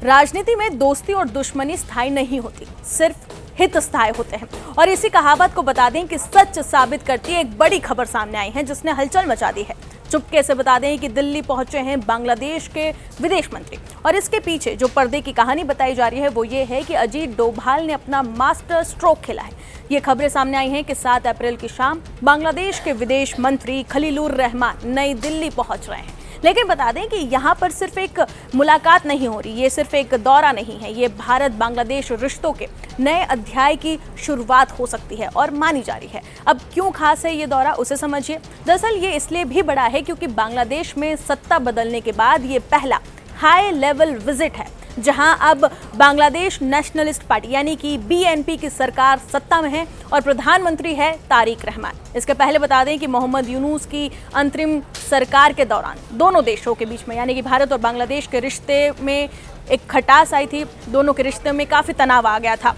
राजनीति में दोस्ती और दुश्मनी स्थायी नहीं होती, सिर्फ हित स्थायी होते हैं। और इसी कहावत को बता दें कि सच साबित करती है एक बड़ी खबर सामने आई है जिसने हलचल मचा दी है। चुपके से बता दें कि दिल्ली पहुंचे हैं बांग्लादेश के विदेश मंत्री, और इसके पीछे जो पर्दे की कहानी बताई जा रही है वो ये है कि अजीत डोभाल ने अपना मास्टर स्ट्रोक खेला है। ये खबरें सामने आई हैं कि 7 अप्रैल की शाम बांग्लादेश के विदेश मंत्री खलीलुर रहमान नई दिल्ली पहुंच रहे हैं। लेकिन बता दें कि यहाँ पर सिर्फ एक मुलाकात नहीं हो रही, ये सिर्फ एक दौरा नहीं है, ये भारत बांग्लादेश रिश्तों के नए अध्याय की शुरुआत हो सकती है और मानी जा रही है। अब क्यों खास है ये दौरा, उसे समझिए। दरअसल ये इसलिए भी बड़ा है क्योंकि बांग्लादेश में सत्ता बदलने के बाद ये पहला हाई लेवल विजिट है जहां अब बांग्लादेश नेशनलिस्ट पार्टी यानी कि बीएनपी की सरकार सत्ता में है और प्रधानमंत्री है तारिक रहमान। इसके पहले बता दें कि मोहम्मद यूनूस की अंतरिम सरकार के दौरान दोनों देशों के बीच में यानी कि भारत और बांग्लादेश के रिश्ते में एक खटास आई थी, दोनों के रिश्ते में काफ़ी तनाव आ गया था।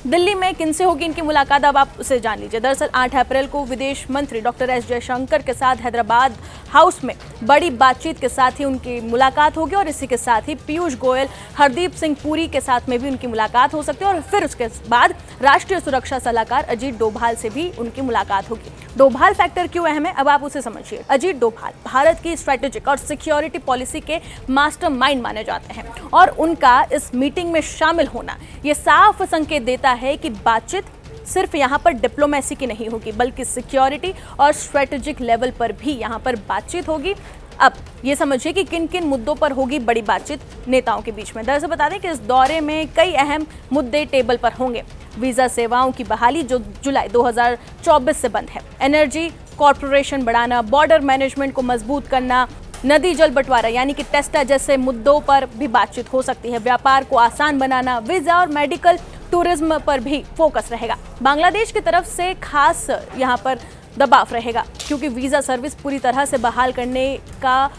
दिल्ली में किनसे होगी इनकी मुलाकात, अब आप उसे जान लीजिए। दरअसल 8 अप्रैल को विदेश मंत्री डॉक्टर एस जयशंकर के साथ हैदराबाद हाउस में बड़ी बातचीत के साथ ही उनकी मुलाकात होगी और इसी के साथ ही पीयूष गोयल, हरदीप सिंह पुरी के साथ में भी उनकी मुलाकात हो सकती है और फिर उसके बाद राष्ट्रीय सुरक्षा सलाहकार अजीत डोभाल से भी उनकी मुलाकात होगी। डोभाल फैक्टर क्यों अहम है, अब आप उसे समझिए। अजीत डोभाल भारत की स्ट्रेटेजिक और सिक्योरिटी पॉलिसी के मास्टरमाइंड माने जाते हैं और उनका इस मीटिंग में शामिल होना ये साफ संकेत देता है कि बातचीत सिर्फ यहाँ पर डिप्लोमेसी की नहीं होगी बल्कि सिक्योरिटी और स्ट्रेटेजिक लेवल पर भी यहाँ पर बातचीत होगी। अब ये समझिए कि किन किन मुद्दों पर होगी बड़ी बातचीत नेताओं के बीच में। दरअसल बता दें कि इस दौरे में कई अहम मुद्दे टेबल पर होंगे। वीज़ा सेवाओं की बहाली जो जुलाई 2024 से बंद है, एनर्जी कॉर्पोरेशन बढ़ाना, बॉर्डर मैनेजमेंट को मजबूत करना, नदी जल बंटवारा यानी कि टेस्टा जैसे मुद्दों पर भी बातचीत हो सकती है, व्यापार को आसान बनाना, वीज़ा और मेडिकल टूरिज्म पर भी फोकस रहेगा। बांग्लादेश की तरफ से खास यहाँ पर दबाव रहेगा क्योंकि वीज़ा सर्विस पूरी तरह से बहाल करने का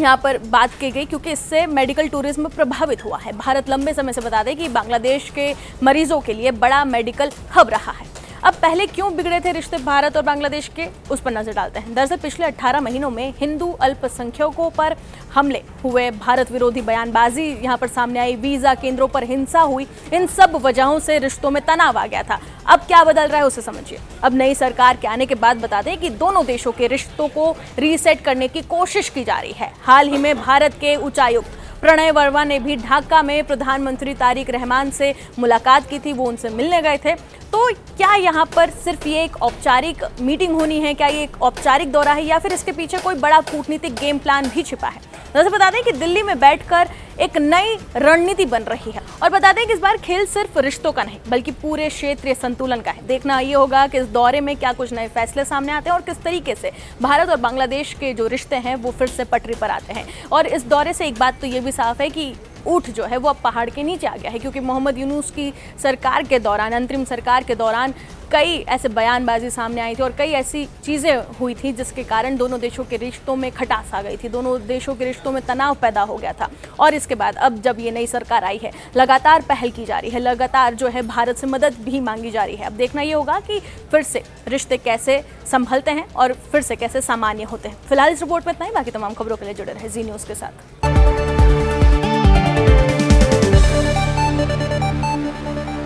यहाँ पर बात की गई क्योंकि इससे मेडिकल टूरिज्म प्रभावित हुआ है। भारत लंबे समय से बता दें कि बांग्लादेश के मरीजों के लिए बड़ा मेडिकल हब रहा है। अब पहले क्यों बिगड़े थे रिश्ते भारत और बांग्लादेश के, उस पर नजर डालते हैं। दरअसल पिछले 18 महीनों में हिंदू अल्पसंख्यकों पर हमले हुए, भारत विरोधी बयानबाजी यहाँ पर सामने आई, वीजा केंद्रों पर हिंसा हुई, इन सब वजहों से रिश्तों में तनाव आ गया था। अब क्या बदल रहा है उसे समझिए। अब नई सरकार के आने के बाद बता दें कि दोनों देशों के रिश्तों को रीसेट करने की कोशिश की जा रही है। हाल ही में भारत के उच्चायुक्त प्रणय वर्मा ने भी ढाका में प्रधानमंत्री तारिक रहमान से मुलाकात की थी, वो उनसे मिलने गए थे। तो क्या यहाँ पर सिर्फ ये एक औपचारिक मीटिंग होनी है, क्या ये एक औपचारिक दौरा है या फिर इसके पीछे कोई बड़ा कूटनीतिक गेम प्लान भी छिपा है? वैसे बता दें कि दिल्ली में बैठकर एक नई रणनीति बन रही है और बता दें कि इस बार खेल सिर्फ रिश्तों का नहीं बल्कि पूरे क्षेत्रीय संतुलन का है। देखना ये होगा कि इस दौरे में क्या कुछ नए फैसले सामने आते हैं और किस तरीके से भारत और बांग्लादेश के जो रिश्ते हैं वो फिर से पटरी पर आते हैं। और इस दौरे से एक बात तो ये भी साफ है कि ऊँट जो है वो अब पहाड़ के नीचे आ गया है क्योंकि मोहम्मद यूनूस की सरकार के दौरान, अंतरिम सरकार के दौरान कई ऐसे बयानबाजी सामने आई थी और कई ऐसी चीज़ें हुई थी जिसके कारण दोनों देशों के रिश्तों में खटास आ गई थी, दोनों देशों के रिश्तों में तनाव पैदा हो गया था। और इसके बाद अब जब ये नई सरकार आई है लगातार पहल की जा रही है, लगातार जो है भारत से मदद भी मांगी जा रही है। अब देखना ये होगा कि फिर से रिश्ते कैसे संभलते हैं और फिर से कैसे सामान्य होते हैं। फिलहाल इस रिपोर्ट में इतना ही, बाकी तमाम खबरों के लिए जुड़े रहे जी न्यूज़ के साथ।